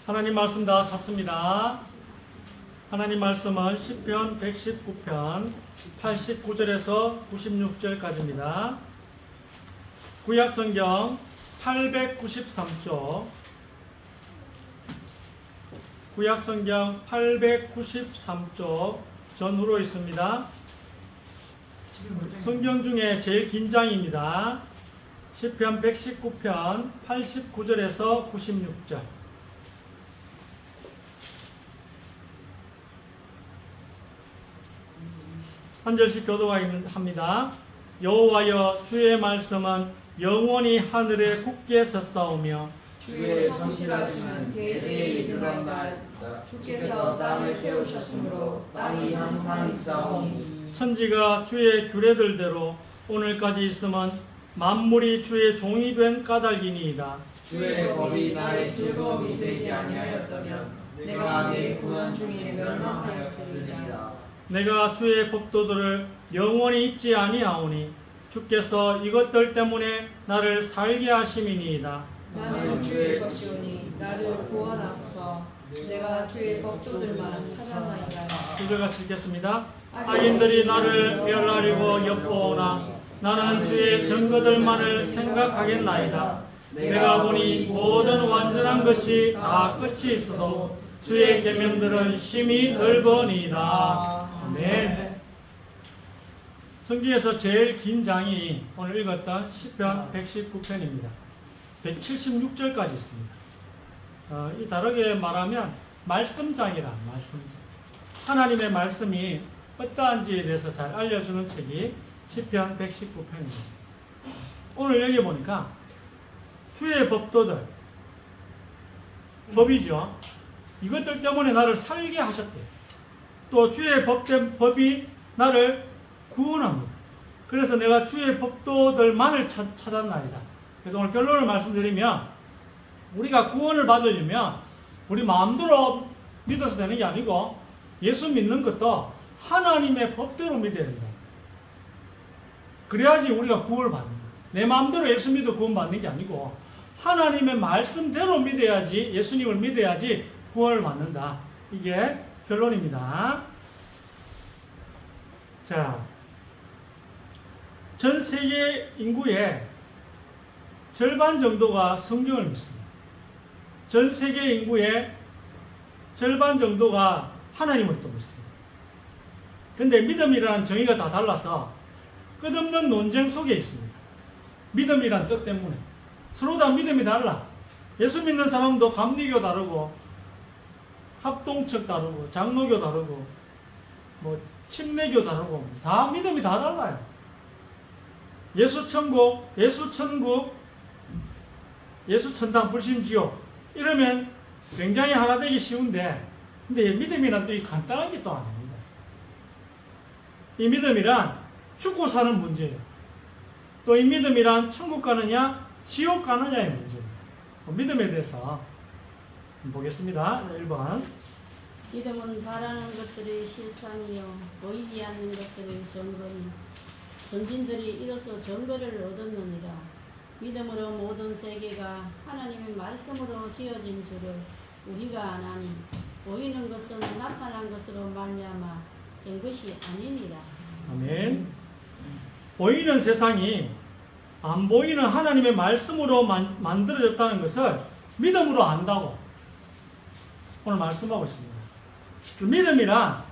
하나님 말씀 다 찾습니다. 하나님 말씀은 시편 119편 89절에서 96절까지입니다. 구약성경 893쪽, 구약성경 893쪽 전후로 있습니다. 성경 중에 제일 긴 장입니다. 시편 119편 89절에서 96절. 한 절씩 교독합니다. 여호와여, 주의 말씀은 영원히 하늘에 굳게 섰사오며 주의 성실하심은 대대에 이르나이다. 주께서 땅을 세우셨으므로 땅이 항상 있사오니 천지가 주의 규례들대로 오늘까지 있음은 만물이 주의 종이 된 까닭이니이다. 주의 법이 나의 즐거움이 되지 아니하였다면 내가 내 고난 중에 멸망하였으리라. 내가 주의 법도들을 영원히 잊지 아니하오니 주께서 이것들 때문에 나를 살게 하심이니이다. 나는 주의 것이오니 나를 구원하소서. 내가 주의 법도들만 찾아나이다. 두절 같이 읽겠습니다. 악인들이 나를 멸하려고 엿보오나 나는 주의 증거들만을 생각하겠나이다. 내가 보니 모든 완전한 것이 다 끝이 있어도 주의 계명들은 심히 넓으니이다. 아멘. 성경에서 제일 긴 장이 오늘 읽었던 시편 119편입니다. 176절까지 있습니다. 이 다르게 말하면 말씀장이라, 말씀장. 하나님의 말씀이 어떠한지에 대해서 잘 알려주는 책이 시편 119편입니다. 오늘 여기 보니까 주의 법도들, 법이죠. 이것들 때문에 나를 살게 하셨대요. 또 주의 법이 나를 구원합니다. 그래서 내가 주의 법도들만을 찾았나이다. 그래서 오늘 결론을 말씀드리면, 우리가 구원을 받으려면 우리 마음대로 믿어서 되는 게 아니고 예수 믿는 것도 하나님의 법대로 믿어야 된다. 그래야지 우리가 구원을 받는 거예요. 내 마음대로 예수 믿어 구원 받는 게 아니고 하나님의 말씀대로 믿어야지, 예수님을 믿어야지 구원을 받는다. 이게 결론입니다. 자, 전 세계 인구의 절반 정도가 성경을 믿습니다. 전 세계 인구의 절반 정도가 하나님을 또 믿습니다. 근데 믿음이라는 정의가 다 달라서 끝없는 논쟁 속에 있습니다. 믿음이라는 뜻 때문에 서로 다 믿음이 달라. 예수 믿는 사람도 감리교 다르고 합동측 다르고 장로교 다르고 뭐 침례교 다르고 다 믿음이 다 달라요. 예수 천국, 예수 천국, 예수 천당, 불신 지옥 이러면 굉장히 하나 되기 쉬운데, 근데 믿음이란 또 이 간단한 게 또 아닙니다. 이 믿음이란 죽고 사는 문제예요. 또 이 믿음이란 천국 가느냐 지옥 가느냐의 문제입니다. 믿음에 대해서 보겠습니다. 1번. 믿음은 바라는 것들의 실상이요 보이지 않는 것들의 증거니 선진들이 이로써 증거를 얻었느니라. 믿음으로 모든 세계가 하나님의 말씀으로 지어진 줄을 우리가 아나니 보이는 것은 나타난 것으로 말미암아 된 것이 아니니라. 아멘. 보이는 세상이 안 보이는 하나님의 말씀으로 만들어졌다는 것을 믿음으로 안다고 오늘 말씀하고 있습니다. 그 믿음이란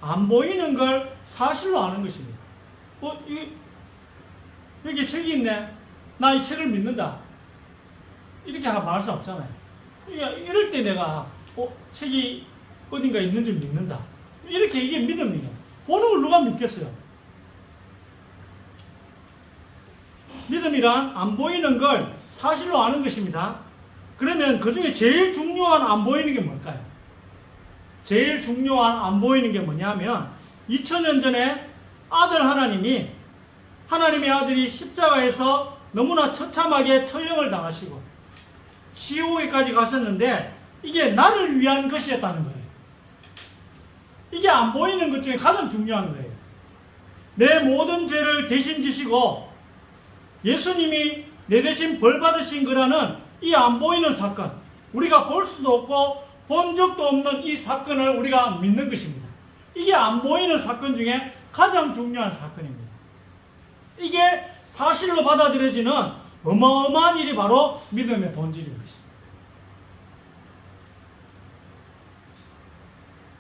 안 보이는 걸 사실로 아는 것입니다. 여기 책이 있네. 나 이 책을 믿는다. 이렇게 말할 수 없잖아요. 이럴 때 내가 책이 어딘가 있는 줄 믿는다. 이렇게 이게 믿음이에요. 보는 걸 누가 믿겠어요? 믿음이란 안 보이는 걸 사실로 아는 것입니다. 그러면 그 중에 제일 중요한 안 보이는 게 뭘까요? 제일 중요한 안 보이는 게 뭐냐면 2000년 전에 아들 하나님의 아들이 십자가에서 너무나 처참하게 처형을 당하시고 지옥에까지 가셨는데 이게 나를 위한 것이었다는 거예요. 이게 안 보이는 것 중에 가장 중요한 거예요. 내 모든 죄를 대신 지시고 예수님이 내 대신 벌 받으신 거라는 이 안 보이는 사건, 우리가 볼 수도 없고 본 적도 없는 이 사건을 우리가 믿는 것입니다. 이게 안 보이는 사건 중에 가장 중요한 사건입니다. 이게 사실로 받아들여지는 어마어마한 일이 바로 믿음의 본질인 것입니다.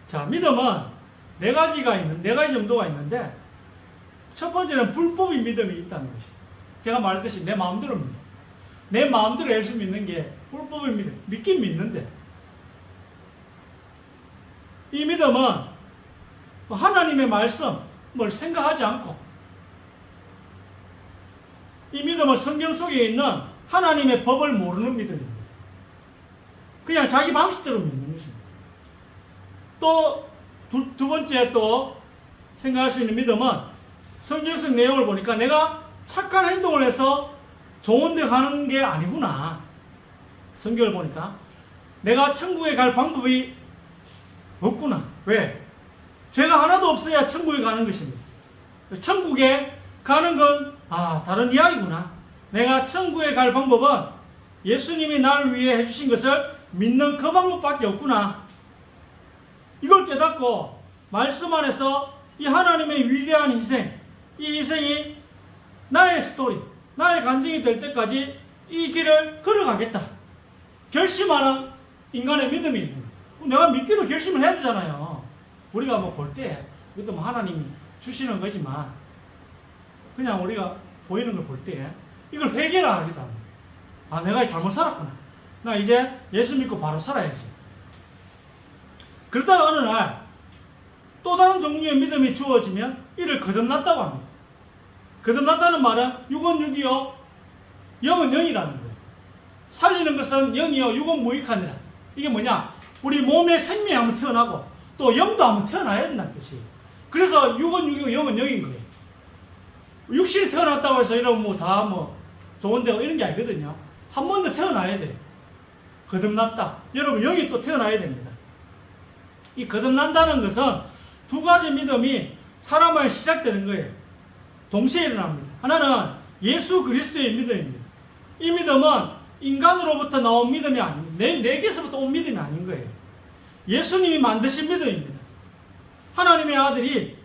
자, 믿음은 네 가지 정도가 있는데, 첫 번째는 불법인 믿음이 있다는 것입니다. 제가 말했듯이 내 마음대로 믿는, 내 마음대로 열심히 믿는 게 불법인 믿음. 믿긴 믿는데, 이 믿음은 하나님의 말씀을 생각하지 않고, 이 믿음은 성경 속에 있는 하나님의 법을 모르는 믿음입니다. 그냥 자기 방식대로 믿는 것입니다. 또 두 번째 또 생각할 수 있는 믿음은 성경적 내용을 보니까 내가 착한 행동을 해서 좋은 데 가는 게 아니구나. 성경을 보니까 내가 천국에 갈 방법이 없구나. 왜? 죄가 하나도 없어야 천국에 가는 것입니다. 천국에 가는 건 다른 이야기구나. 내가 천국에 갈 방법은 예수님이 나를 위해 해주신 것을 믿는 그 방법밖에 없구나. 이걸 깨닫고 말씀 안에서 이 하나님의 위대한 희생, 이 희생이 나의 스토리, 나의 간증이 될 때까지 이 길을 걸어가겠다. 결심하는 인간의 믿음이 있는 거예요. 내가 믿기로 결심을 해야 되잖아요. 우리가 뭐 볼 때, 이것도 뭐 하나님이 주시는 거지만, 그냥 우리가 보이는 걸 볼 때, 이걸 회개를 하겠다. 내가 잘못 살았구나. 나 이제 예수 믿고 바로 살아야지. 그러다가 어느 날 또 다른 종류의 믿음이 주어지면 이를 거듭났다고 합니다. 거듭났다는 말은 6원 6이요, 0은 0이라는 거예요. 살리는 것은 0이요, 6은 무익하니라. 이게 뭐냐? 우리 몸에 생명이 한번 태어나고 또 영도 한번 태어나야 된다는 뜻이에요. 그래서 6은 6이고 0은 0인 거예요. 육신이 태어났다고 해서 이러면 다 좋은 데가 이런 게 아니거든요. 한 번 더 태어나야 돼요. 거듭났다. 여러분, 영이 또 태어나야 됩니다. 이 거듭난다는 것은 두 가지 믿음이 사람에 시작되는 거예요. 동시에 일어납니다. 하나는 예수 그리스도의 믿음입니다. 이 믿음은 인간으로부터 나온 믿음이 아닙니다. 내게서부터 온 믿음이 아닌 거예요. 예수님이 만드신 믿음입니다. 하나님의 아들이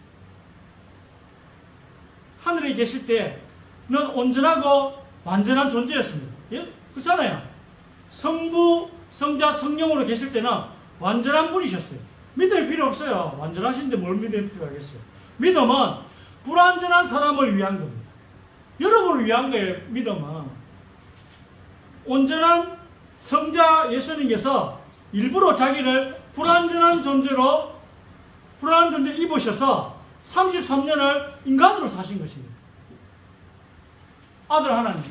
하늘에 계실 때는 온전하고 완전한 존재였습니다. 예? 그렇잖아요. 성부, 성자, 성령으로 계실 때는 완전한 분이셨어요. 믿음이 필요 없어요. 완전하신데 뭘 믿음이 필요하겠어요. 믿음은 불완전한 사람을 위한 겁니다. 여러분을 위한 거예요. 믿음은 온전한 성자 예수님께서 일부러 자기를 불완전한 존재를 입으셔서 33년을 인간으로 사신 것입니다. 아들 하나님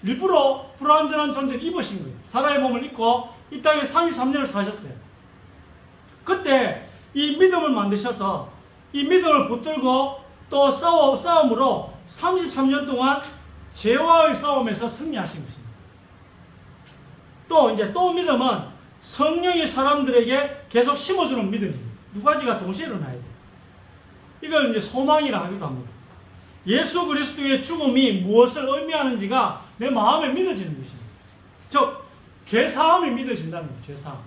일부러 불완전한 존재를 입으신 거예요. 사람의 몸을 입고 이 땅에 33년을 사셨어요. 그때 이 믿음을 만드셔서 이 믿음을 붙들고 또 싸움으로 33년 동안 죄와의 싸움에서 승리하신 것입니다. 또 믿음은 성령이 사람들에게 계속 심어주는 믿음입니다. 두 가지가 동시에 일어나야 돼요. 이걸 이제 소망이라 하기도 합니다. 예수 그리스도의 죽음이 무엇을 의미하는지가 내 마음에 믿어지는 것입니다. 즉, 죄사함이 믿어진다는 거예요. 죄사함.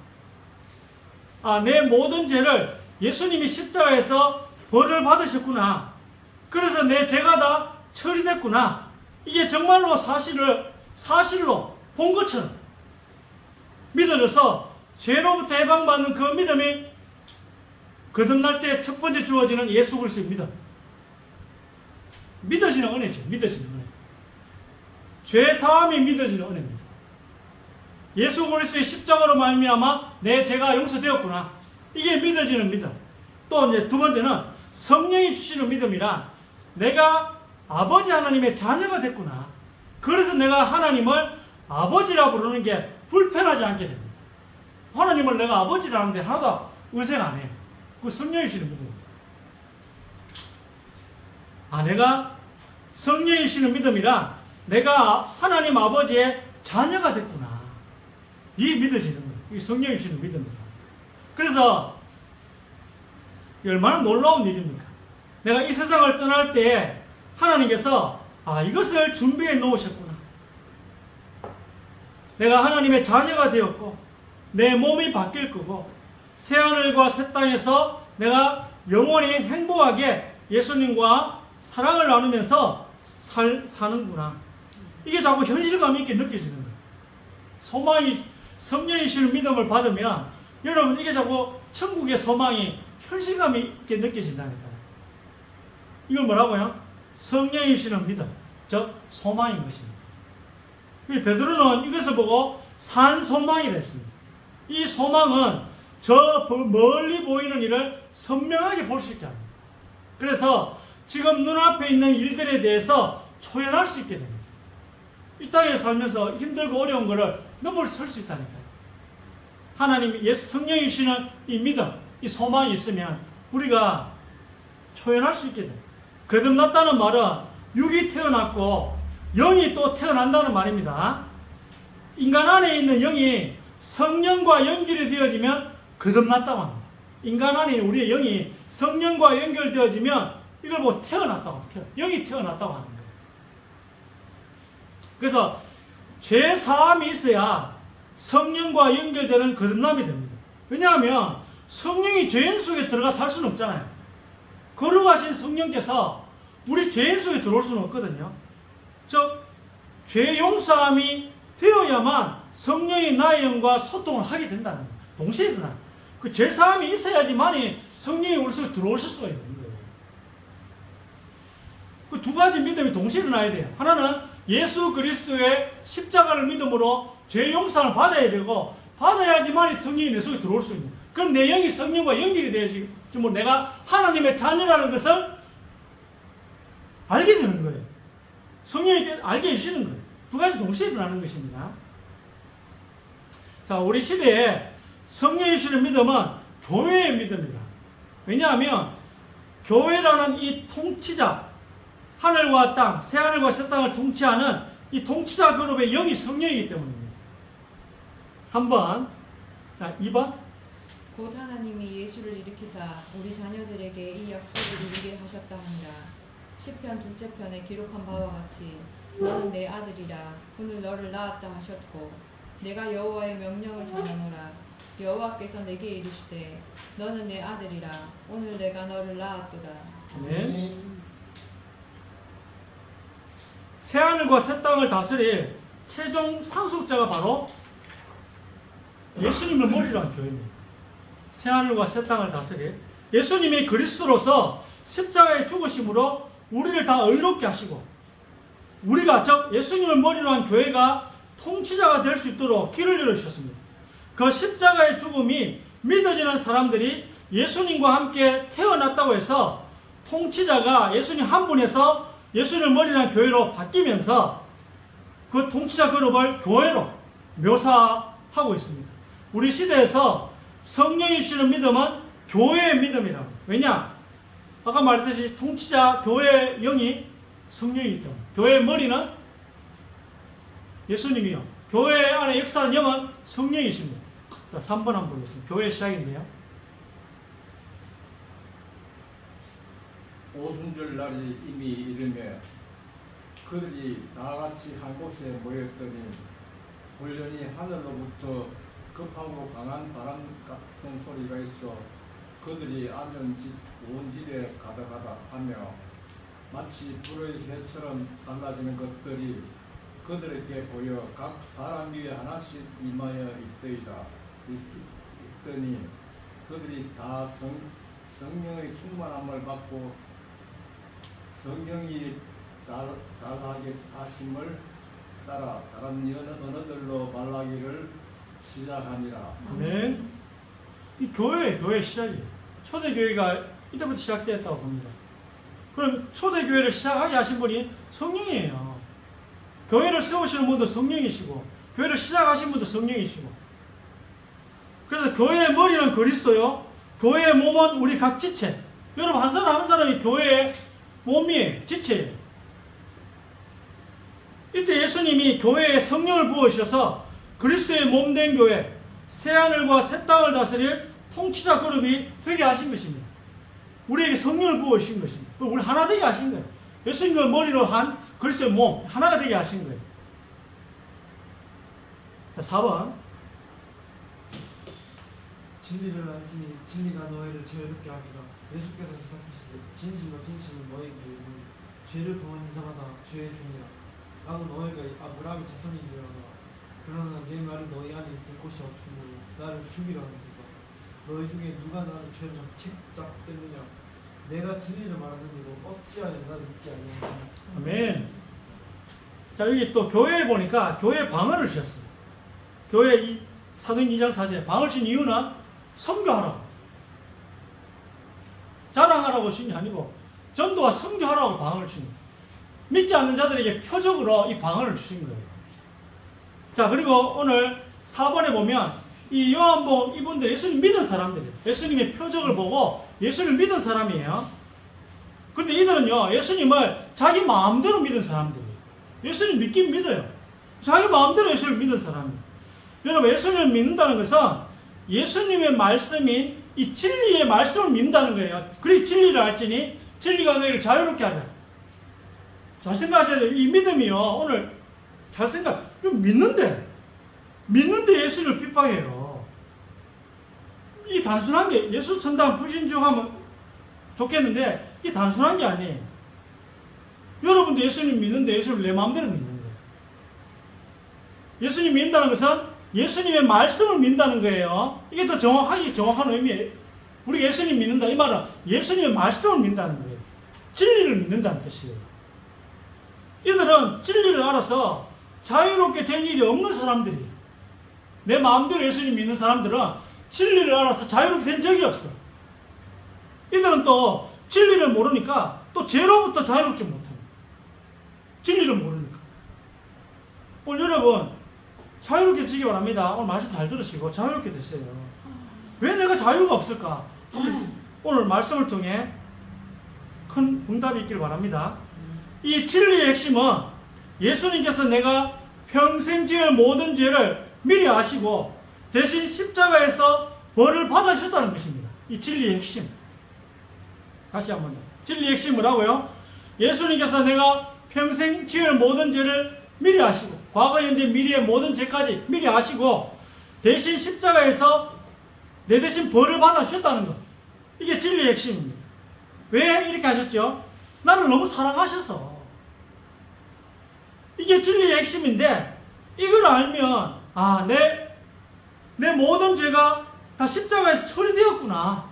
내 모든 죄를 예수님이 십자가에서 벌을 받으셨구나. 그래서 내 죄가 다 처리됐구나. 이게 정말로 사실로 본 것처럼 믿어져서 죄로부터 해방받는 그 믿음이 거듭날 때 첫 번째 주어지는 예수 그리스도의 믿음. 믿어지는 은혜죠. 믿어지는 은혜. 죄 사함이 믿어지는 은혜입니다. 예수 그리스도의 십자가로 말미암아 내 죄가 용서되었구나. 이게 믿어지는 믿음. 또 이제 두 번째는 성령이 주시는 믿음이라 내가 아버지 하나님의 자녀가 됐구나. 그래서 내가 하나님을 아버지라 부르는 게 불편하지 않게 됩니다. 하나님을 내가 아버지라 하는데 하나도 의생 안 해요. 그 성령이 주시는 믿음입니다. 내가 성령이 주시는 믿음이라 내가 하나님 아버지의 자녀가 됐구나. 이 믿어지는 거예요. 이 성령이 주시는 믿음입니다. 그래서 얼마나 놀라운 일입니까? 내가 이 세상을 떠날 때 하나님께서 이것을 준비해 놓으셨구나. 내가 하나님의 자녀가 되었고 내 몸이 바뀔 거고 새하늘과 새 땅에서 내가 영원히 행복하게 예수님과 사랑을 나누면서 사는구나. 이게 자꾸 현실감 있게 느껴지는 거예요. 소망이 성령이 주시는 믿음을 받으면 여러분 이게 자꾸 천국의 소망이 현실감 있게 느껴진다니까요. 이걸 뭐라고요? 성령이 주시는 믿음, 즉 소망인 것입니다. 베드로는 이것을 보고 산 소망이라 했습니다. 이 소망은 저 멀리 보이는 일을 선명하게 볼 수 있게 합니다. 그래서 지금 눈앞에 있는 일들에 대해서 초연할 수 있게 됩니다. 이 땅에 살면서 힘들고 어려운 것을 넘어설 수 있다니까요. 하나님이 성령이 주시는 이 믿음, 이 소망이 있으면 우리가 초연할 수 있게 됩니다. 거듭났다는 말은 육이 태어났고 영이 또 태어난다는 말입니다. 인간 안에 있는 영이 성령과 연결이 되어지면 거듭났다고 합니다. 인간 안에 우리의 영이 성령과 연결되어지면 이걸 뭐 태어났다고 합니다. 영이 태어났다고 하는 거예요. 그래서 죄 사함이 있어야 성령과 연결되는 거듭남이 됩니다. 왜냐하면 성령이 죄인 속에 들어가 살 수는 없잖아요. 거룩하신 성령께서 우리 죄인 속에 들어올 수는 없거든요. 즉 죄 용서함이 되어야만 성령이 나의 영과 소통을 하게 된다는 거예요. 동시에 일어나요. 그 죄 사함이 있어야지만이 성령이 우리 속에 들어오실 수가 있는 거예요. 그 두 가지 믿음이 동시에 일어나야 돼요. 하나는 예수 그리스도의 십자가를 믿음으로 죄 용서를 받아야 되고 받아야지만이 성령이 내 속에 들어올 수 있는 거예요. 그럼 내 영이 성령과 연결이 돼야지 뭐 내가 하나님의 자녀라는 것을 알게 되는 거예요. 성령이 알게 해주시는 거예요. 두 가지 동시에 일어나는 것입니다. 자, 우리 시대에 성령이 주시는 믿음은 교회의 믿음이다. 왜냐하면 교회라는 이 통치자, 하늘과 땅, 새하늘과 새 땅을 통치하는 이 통치자 그룹의 영이 성령이기 때문입니다. 3번, 자 2번. 곧 하나님이 예수를 일으키사 우리 자녀들에게 이 약속을 이루게 하셨다 합니다. 시편 둘째 편에 기록한 바와 같이 너는 내 아들이라 오늘 너를 낳았다 하셨고 내가 여호와의 명령을 전하노라 여호와께서 내게 이르시되 너는 내 아들이라 오늘 내가 너를 낳았도다. 네. 새하늘과 새 땅을 다스릴 최종 상속자가 바로 예수님을 머리로 한 교회입니다. 새하늘과 새 땅을 다스릴 예수님이 그리스도로서 십자가에 죽으심으로 우리를 다 의롭게 하시고 우리가 즉 예수님을 머리로 한 교회가 통치자가 될 수 있도록 길을 열어주셨습니다. 그 십자가의 죽음이 믿어지는 사람들이 예수님과 함께 태어났다고 해서 통치자가 예수님 한 분에서 예수님을 머리로 한 교회로 바뀌면서 그 통치자 그룹을 교회로 묘사하고 있습니다. 우리 시대에서 성령이 주시는 믿음은 교회의 믿음이라고. 왜냐? 아까 말했듯이 통치자 교회의 영이 성령이기 때문에 교회의 머리는 예수님이요. 교회 안에 역사하는 영은 성령이십니다. 자, 3번 한번 보겠습니다. 교회의 시작인데요. 오순절 날이 이미 이르매 그들이 다 같이 한 곳에 모였더니 홀련히 하늘로부터 급하고 강한 바람 같은 소리가 있어 그들이 앉은 집 온 집에 가득하다 하며 마치 불의 혀처럼 갈라지는 것들이 그들에게 보여 각 사람 위에 하나씩 임하여 있더니 그들이 다 성령의 충만함을 받고 성령이 달하게 하심을 따라 다른 언어들로 말하기를 시작하니라. 네. 이 교회 시작이에요. 초대교회가 이때부터 시작되었다고 봅니다. 그럼 초대교회를 시작하게 하신 분이 성령이에요. 교회를 세우시는 분도 성령이시고 교회를 시작하신 분도 성령이시고 그래서 교회의 머리는 그리스도요. 교회의 몸은 우리 각 지체. 여러분 한 사람 한 사람이 교회의 몸이에요. 지체예요. 이때 예수님이 교회에 성령을 부으셔서 그리스도의 몸된 교회 새하늘과 새 땅을 다스릴 통치자 그룹이 되게 하신 것입니다. 우리에게 성령을 부어주신 것입니다. 우리 하나 되게 하신 거예요. 예수님을 머리로 한 그리스도의 몸 하나가 되게 하신 거예요. 자, 4번. 진리를 알지니 진리가 너희를 자유롭게 하리라. 예수께서 대답하시되 진실로 진실로 너희에게 이르노니 죄를 범하는 자마다 죄의 종이라. 나도 너희가 아브라함의 자손인 줄 알아. 그러나 내 말이 너희 안에 있을 곳이 없으므로 나를 죽이라 하는도다. 너희 중에 누가 나를 죄로 책잡겠느냐? 내가 진리를 말하는데도 어찌하여 나를 믿지 아니하느냐? 아멘. 자, 여기 또 교회에 보니까 교회에 방언을 주셨습니다. 교회 사도행 2장 4절에 방언을 신 이유는 선교하라고, 자랑하라고 신이 아니고 전도와 선교하라고 방언을 신 거예요. 믿지 않는 자들에게 표적으로 이 방언을 주신 거예요. 자, 그리고 오늘 4번에 보면 이 요한복음 이분들 예수님 믿은 사람들이에요. 예수님의 표적을 보고 예수님을 믿은 사람이에요. 근데 이들은요, 예수님을 자기 마음대로 믿은 사람들이에요. 예수님 믿긴 믿어요. 자기 마음대로 예수님을 믿은 사람이에요. 여러분, 예수님을 믿는다는 것은 예수님의 말씀인 이 진리의 말씀을 믿는다는 거예요. 그리 진리를 알지니 진리가 너희를 자유롭게 하리라. 잘 생각하셔야 돼요. 이 믿음이요, 오늘 잘 생각, 이거 믿는데 예수님을 핍박해요. 이 단순한 게 예수 천당 불신중하면 좋겠는데 이게 단순한 게 아니에요. 여러분도 예수님 믿는데 예수님을 내 마음대로 믿는 거예요. 예수님 믿는다는 것은 예수님의 말씀을 믿는다는 거예요. 이게 더 정확한 의미예요. 우리 예수님 믿는다 이 말은 예수님의 말씀을 믿는다는 거예요. 진리를 믿는다는 뜻이에요. 이들은 진리를 알아서 자유롭게 된 일이 없는 사람들이에요. 내 마음대로 예수님 믿는 사람들은 진리를 알아서 자유롭게 된 적이 없어. 이들은 또 진리를 모르니까 또 죄로부터 자유롭지 못합니다. 진리를 모르니까. 오늘 여러분 자유롭게 되시기 바랍니다. 오늘 말씀 잘 들으시고 자유롭게 되세요. 왜 내가 자유가 없을까? 오늘 말씀을 통해 큰 응답이 있길 바랍니다. 이 진리의 핵심은 예수님께서 내가 평생 지을 모든 죄를 미리 아시고 대신 십자가에서 벌을 받아주셨다는 것입니다. 이 진리의 핵심. 다시 한번 더. 진리의 핵심 뭐라고요? 예수님께서 내가 평생 지을 모든 죄를 미리 아시고 과거, 현재, 미래의 모든 죄까지 미리 아시고 대신 십자가에서 내 대신 벌을 받아주셨다는 것. 이게 진리의 핵심입니다. 왜 이렇게 하셨죠? 나를 너무 사랑하셔서. 이게 진리의 핵심인데 이걸 알면 내 모든 죄가 다 십자가에서 처리되었구나.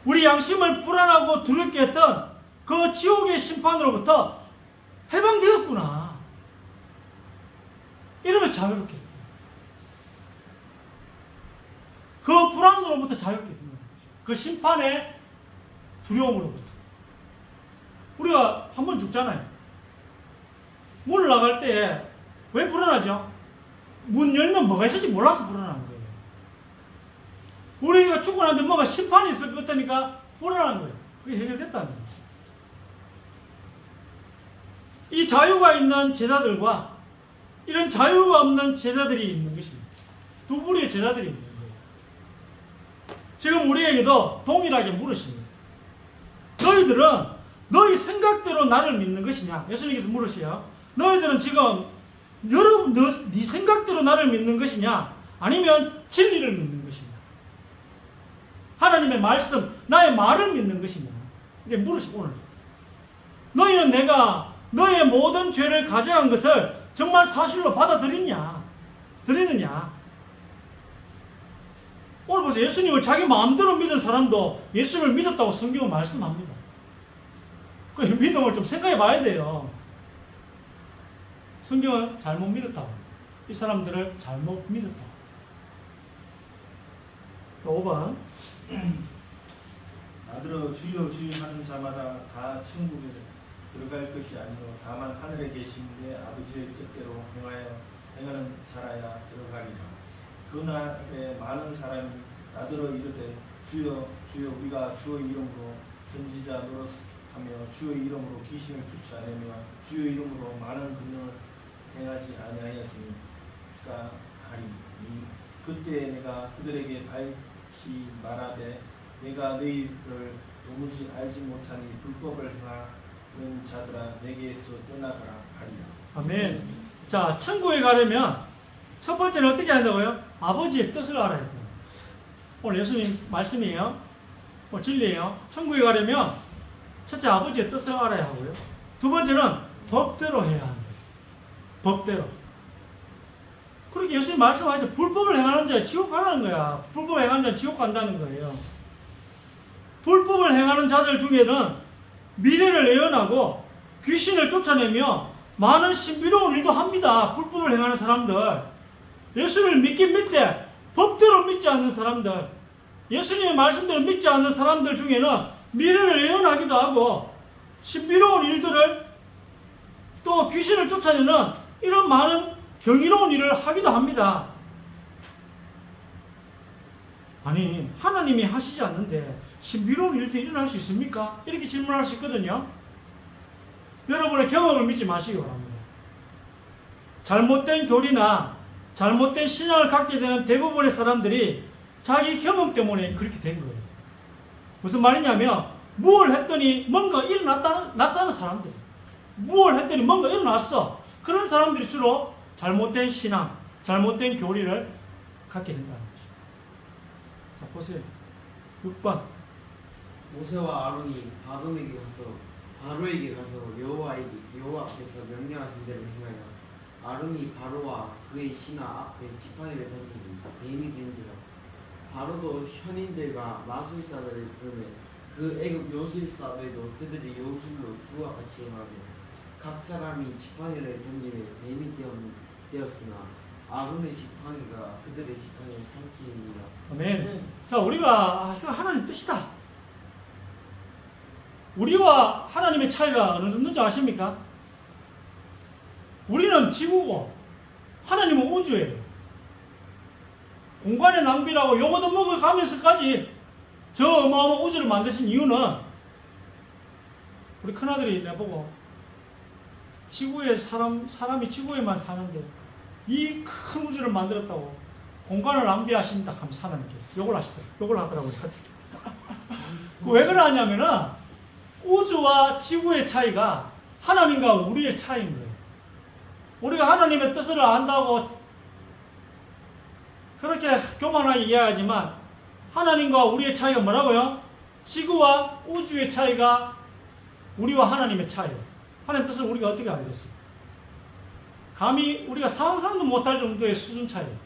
우리 양심을 불안하고 두렵게 했던 그 지옥의 심판으로부터 해방되었구나. 이러면서 자유롭게 됐다. 그 불안으로부터 자유롭게 된다. 그 심판의 두려움으로부터. 우리가 한 번 죽잖아요. 문을 나갈 때 왜 불안하죠? 문 열면 뭐가 있을지 몰라서 불안한 거예요. 우리가 죽고 나는데 뭐가 심판이 있을 것 같으니까 불안한 거예요. 그게 해결됐다는 거예요. 이 자유가 있는 제자들과 이런 자유가 없는 제자들이 있는 것입니다. 두 부류의 제자들이 있는 거예요. 지금 우리에게도 동일하게 물으십니다. 너희들은 너희 생각대로 나를 믿는 것이냐? 예수님께서 물으세요. 너희들은 지금 네 생각대로 나를 믿는 것이냐? 아니면 진리를 믿는 것이냐? 하나님의 말씀, 나의 말을 믿는 것이냐? 이렇게 물으시고 오늘 너희는 내가 너의 모든 죄를 가져간 것을 정말 사실로 받아들이느냐? 오늘 보세요. 예수님을 자기 마음대로 믿은 사람도 예수를 믿었다고 성경은 말씀합니다. 그 믿음을 좀 생각해 봐야 돼요. 성경은 잘못 믿었다고. 이 사람들을 잘못 믿었다고. 5번. 나더러 주여 주여 하는 자마다 다 천국에 들어갈 것이 아니요 다만 하늘에 계신 내 아버지의 뜻대로 행하는 자라야 들어가리라. 그날에 많은 사람이 나더러 이르되 주여 주여 우리가 주의 이름으로 선지자 노릇하며 주의 이름으로 귀신을 쫓아내며 주의 이름으로 많은 권능을 행하지 아니하였으니까 하리니 그때 내가 그들에게 밝히 말하되 내가 너희를 도무지 알지 못하니 불법을 행하는 자들아 내게서 떠나가라 하리라. 아멘. 자, 천국에 가려면 첫 번째는 어떻게 한다고요? 아버지의 뜻을 알아야 된다. 오늘 예수님 말씀이에요. 진리예요. 천국에 가려면 첫째 아버지의 뜻을 알아야 하고요. 두 번째는 법대로 해야 한다. 법대로. 그렇게 예수님 말씀하시죠. 불법을 행하는 자 지옥 가라는 거야. 불법을 행하는 자 지옥 간다는 거예요. 불법을 행하는 자들 중에는 미래를 예언하고 귀신을 쫓아내며 많은 신비로운 일도 합니다. 불법을 행하는 사람들. 예수를 믿긴 믿되 법대로 믿지 않는 사람들, 예수님의 말씀대로 믿지 않는 사람들 중에는 미래를 예언하기도 하고 신비로운 일들을 또 귀신을 쫓아내는 이런 많은 경이로운 일을 하기도 합니다. 아니, 하나님이 하시지 않는데 신비로운 일들이 일어날 수 있습니까? 이렇게 질문할 수 있거든요. 여러분의 경험을 믿지 마시기 바랍니다. 잘못된 교리나 잘못된 신앙을 갖게 되는 대부분의 사람들이 자기 경험 때문에 그렇게 된 거예요. 무슨 말이냐면 무엇을 했더니 뭔가 일어났다는 사람들, 무엇을 했더니 뭔가 일어났어. 그런 사람들이 주로 잘못된 신앙, 잘못된 교리를 갖게 된다는 것입니다. 자, 보세요. 6번. 모세와 아론이 바로에게 가서 여호와 앞에서 명령하신 대로 행하여 아론이 바로와 그의 신하 앞에 지팡이를 던지니 뱀이 된지라. 바로도 현인들과 마술사들을 부르매 그 애굽 요술사들도 그들의 요술로 그와 같이 행하되 각 사람이 지팡이를 던지며 뱀이 되었으나 아론의 지팡이가 그들의 지팡이를 삼키니라. 아멘. 자, 우리가 이거 하나님 뜻이다. 우리와 하나님의 차이가 어느 정도인지 아십니까? 우리는 지구고 하나님은 우주예요. 공간의 낭비라고 요거도 먹어가면서까지 저 어마어마한 우주를 만드신 이유는 우리 큰아들이 내보고 지구에 사람이 지구에만 사는데 이 큰 우주를 만들었다고 공간을 낭비하신다 하면서 하나님께서 욕을 하더라고요. 왜 그러냐면은 우주와 지구의 차이가 하나님과 우리의 차이인 거예요. 우리가 하나님의 뜻을 안다고 그렇게 교만하게 이해하지만 하나님과 우리의 차이가 뭐라고요? 지구와 우주의 차이가 우리와 하나님의 차이예요. 하나님의 뜻을 우리가 어떻게 알겠어요? 감히 우리가 상상도 못할 정도의 수준 차이예요.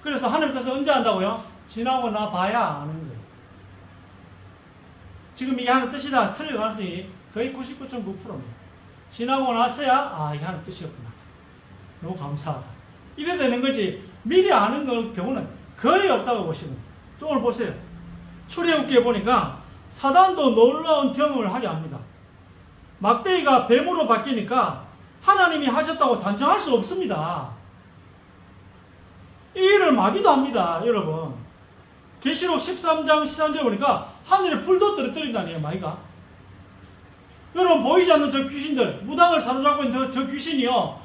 그래서 하나님의 뜻을 언제 안다고요? 지나고 나 봐야 아는 거예요. 지금 이게 하나님 뜻이다 틀릴 가능성이 거의 99.9%입니다. 지나고 나서야 이게 하나님 뜻이었구나. 너무 감사하다. 이래 되는 거지. 미리 아는 경우는 거의 없다고 보시면 돼요. 오늘 보세요. 출애굽기에 보니까 사단도 놀라운 경험을 하게 합니다. 막대기가 뱀으로 바뀌니까 하나님이 하셨다고 단정할 수 없습니다. 이 일을 마귀도 합니다. 여러분. 계시록 13장 13절에 보니까 하늘에 불도 떨어뜨린다네요. 마귀가. 여러분 보이지 않는 저 귀신들, 무당을 사로잡고 있는 저 귀신이요,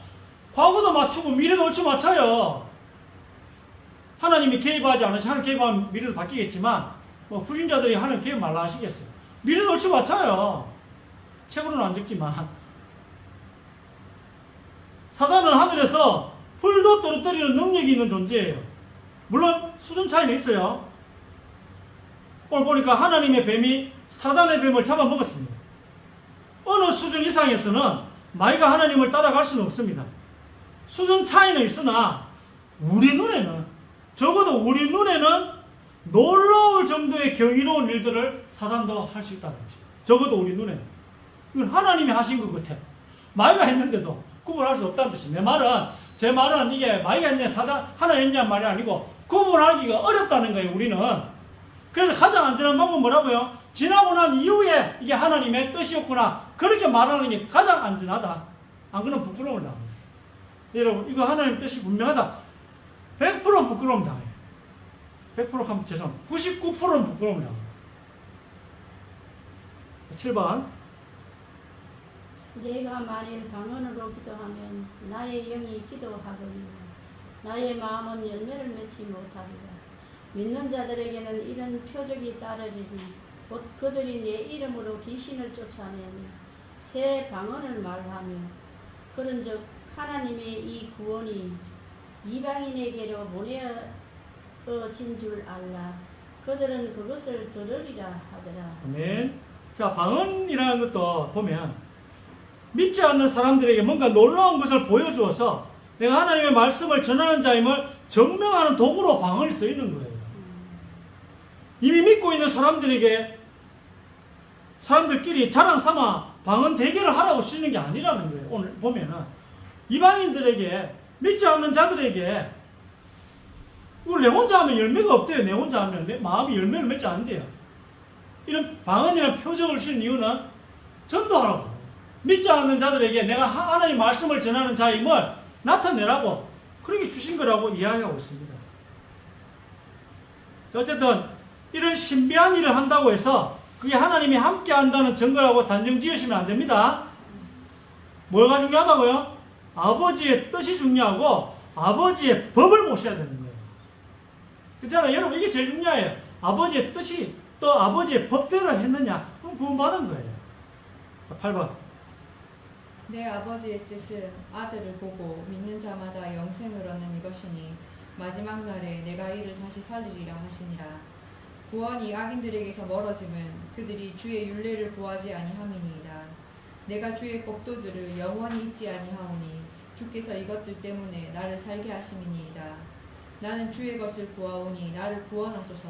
과거도 맞추고 미래도 옳지 맞춰요. 하나님이 개입하지 않으시면 하나님 개입하면 미래도 바뀌겠지만 불신자들이 하나님 개입 말라 하시겠어요. 미래도 옳지 맞춰요. 책으로는 안 적지만 사단은 하늘에서 불도 떨어뜨리는 능력이 있는 존재예요. 물론 수준 차이는 있어요. 오늘 보니까 하나님의 뱀이 사단의 뱀을 잡아먹었습니다. 어느 수준 이상에서는 마귀가 하나님을 따라갈 수는 없습니다. 수준 차이는 있으나 우리 눈에는, 적어도 우리 눈에는 놀라울 정도의 경이로운 일들을 사단도 할 수 있다는 것입니다. 적어도 우리 눈에는. 이건 하나님이 하신 것 같아요. 마귀가 했는데도 구분할 수 없다는 뜻입니다. 제 말은 이게 마귀가 했냐 하나님 했냐는 말이 아니고 구분하기가 어렵다는 거예요. 우리는. 그래서 가장 안전한 방법은 뭐라고요? 지나고 난 이후에 이게 하나님의 뜻이었구나, 그렇게 말하는 게 가장 안전하다. 안 그러면 부끄러움을 당합니다. 여러분, 이거 하나님의 뜻이 분명하다. 100% 부끄러움 당해요. 100% 하면 죄송합니다. 99%는 부끄러움을 당합니다. 7번. 내가 만일 방언으로 기도하면 나의 영이 기도하거니와 나의 마음은 열매를 맺지 못하리라. 믿는 자들에게는 이런 표적이 따르리니 곧 그들이 내 이름으로 귀신을 쫓아내며 새 방언을 말하며 그런즉 하나님의 이 구원이 이방인에게로 보내어진 줄 알라. 그들은 그것을 들으리라 하더라. 아멘. 자, 방언이라는 것도 보면 믿지 않는 사람들에게 뭔가 놀라운 것을 보여주어서 내가 하나님의 말씀을 전하는 자임을 증명하는 도구로 방언이 쓰이는 거예요. 이미 믿고 있는 사람들끼리 자랑 삼아 방언 대결을 하라고 쓰는 게 아니라는 거예요. 오늘 보면은 이방인들에게, 믿지 않는 자들에게, 내 혼자 하면 열매가 없대요. 내 혼자 하면 내 마음이 열매를 맺지 않는데요. 이런 방언이라는 표적을 쓰는 이유는 전도하라고, 믿지 않는 자들에게 내가 하나님 말씀을 전하는 자임을 나타내라고 그렇게 주신 거라고 이야기하고 있습니다. 어쨌든 이런 신비한 일을 한다고 해서 그게 하나님이 함께 한다는 증거라고 단정 지으시면 안 됩니다. 뭐가 중요하다고요? 아버지의 뜻이 중요하고 아버지의 법을 모셔야 되는 거예요. 그렇잖아요. 여러분, 이게 제일 중요해요. 아버지의 뜻이 또 아버지의 법대로 했느냐? 그럼 구원받은 거예요. 자, 8번. 내 아버지의 뜻은 아들을 보고 믿는 자마다 영생을 얻는 이것이니 마지막 날에 내가 이를 다시 살리리라 하시니라. 구원이 악인들에게서 멀어지면 그들이 주의 율례를 구하지 아니함이니이다. 내가 주의 법도들을 영원히 잊지 아니하오니 주께서 이것들 때문에 나를 살게 하심이니이다. 나는 주의 것을 구하오니 나를 구원하소서.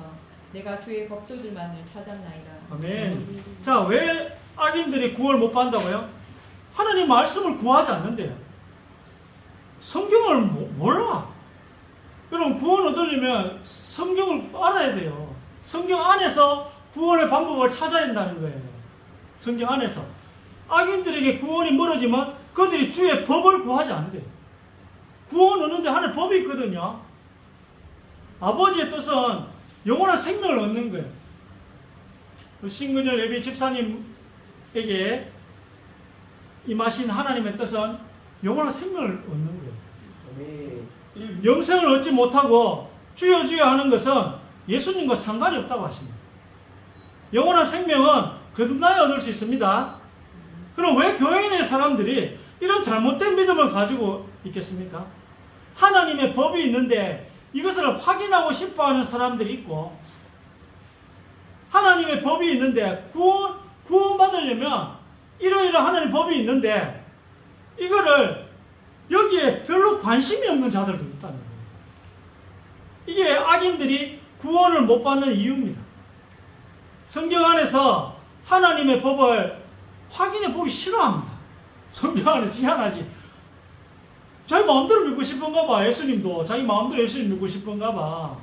내가 주의 법도들만을 찾았나이다. 아멘. 자, 왜 악인들이 구원을 못 받는다고요? 하나님 말씀을 구하지 않는데요. 성경을 몰라. 여러분, 구원 얻으려면 성경을 알아야 돼요. 성경 안에서 구원의 방법을 찾아야 된다는 거예요. 성경 안에서. 악인들에게 구원이 멀어지면 그들이 주의 법을 구하지 않는데요. 구원 얻는데 하나님 법이 있거든요. 아버지의 뜻은 영원한 생명을 얻는 거예요. 신근열 예비 집사님에게 임하신 하나님의 뜻은 영원한 생명을 얻는 거예요. 아멘. 영생을 얻지 못하고 주여 주여 하는 것은 예수님과 상관이 없다고 하십니다. 영원한 생명은 거듭나야 얻을 수 있습니다. 그럼 왜 교회 내 사람들이 이런 잘못된 믿음을 가지고 있겠습니까? 하나님의 법이 있는데 이것을 확인하고 싶어하는 사람들이 있고, 하나님의 법이 있는데 구원받으려면 이러이러 하나님 법이 있는데 이거를 여기에 별로 관심이 없는 자들도 있다는 거예요. 이게 악인들이 구원을 못 받는 이유입니다. 성경 안에서 하나님의 법을 확인해 보기 싫어합니다. 성경 안에서 희한하지. 자기 마음대로 믿고 싶은가 봐. 예수님도 자기 마음대로 예수님 믿고 싶은가 봐.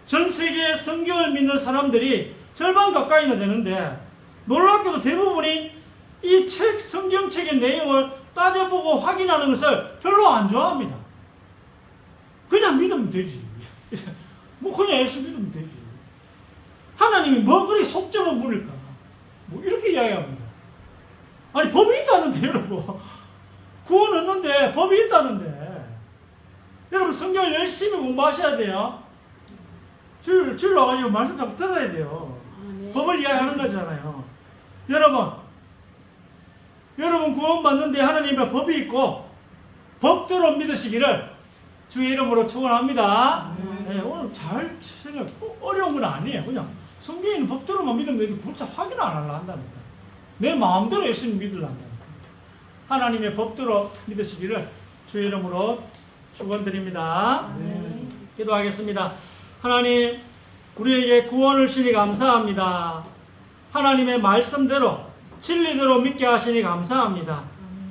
전 세계의 성경을 믿는 사람들이 절반 가까이나 되는데 놀랍게도 대부분이 이 성경책의 내용을 따져보고 확인하는 것을 별로 안 좋아합니다. 그냥 믿으면 되지. 뭐 그냥 예수 믿으면 되지. 하나님이 뭐 그리 속점을 부릴까? 뭐 이렇게 이야기합니다. 아니, 법이 있다는데 여러분. 구원 얻는데 법이 있다는데. 여러분, 성경을 열심히 공부하셔야 돼요. 주일 나가지고 말씀 자꾸 들어야 돼요. 아멘. 법을 이야기하는 거잖아요. 여러분 구원받는데 하나님의 법이 있고 법대로 믿으시기를 주의 이름으로 축원합니다. 네, 오늘 잘 생각, 어려운 건 아니에요. 그냥 성경에 있는 법대로만 믿으면 되는데 굳이 확인 안 하려 한다니까. 내 마음대로 예수님 믿으려니까. 하나님의 법대로 믿으시기를 주의 이름으로 축원드립니다. 아멘. 기도하겠습니다. 하나님, 우리에게 구원을 주시니 감사합니다. 하나님의 말씀대로 진리대로 믿게 하시니 감사합니다.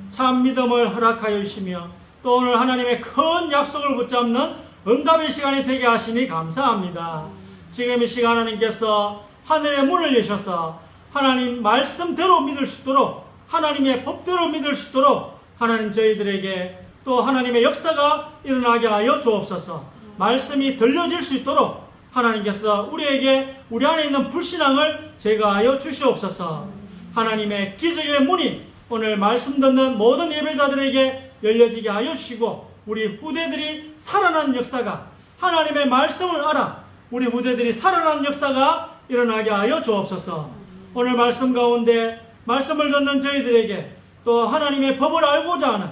참 믿음을 허락하여 주시며 또 오늘 하나님의 큰 약속을 붙잡는 응답의 시간이 되게 하시니 감사합니다. 지금 이 시간 하나님께서 하늘의 문을 여셔서 하나님 말씀대로 믿을 수 있도록, 하나님의 법대로 믿을 수 있도록 하나님 저희들에게 또 하나님의 역사가 일어나게 하여 주옵소서. 말씀이 들려질 수 있도록 하나님께서 우리에게 우리 안에 있는 불신앙을 제거하여 주시옵소서. 하나님의 기적의 문이 오늘 말씀 듣는 모든 예배자들에게 열려지게 하여 주시고 우리 후대들이 살아나는 역사가, 하나님의 말씀을 알아 우리 후대들이 살아나는 역사가 일어나게 하여 주옵소서. 오늘 말씀 가운데 말씀을 듣는 저희들에게 또 하나님의 법을 알고자 하는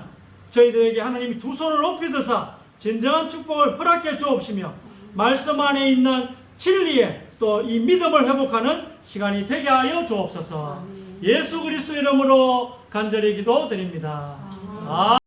저희들에게 하나님이 두 손을 높이 드사 진정한 축복을 허락해 주옵시며 말씀 안에 있는 진리에 또 이 믿음을 회복하는 시간이 되게 하여 주옵소서. 아멘. 예수 그리스도 이름으로 간절히 기도드립니다. 아멘. 아.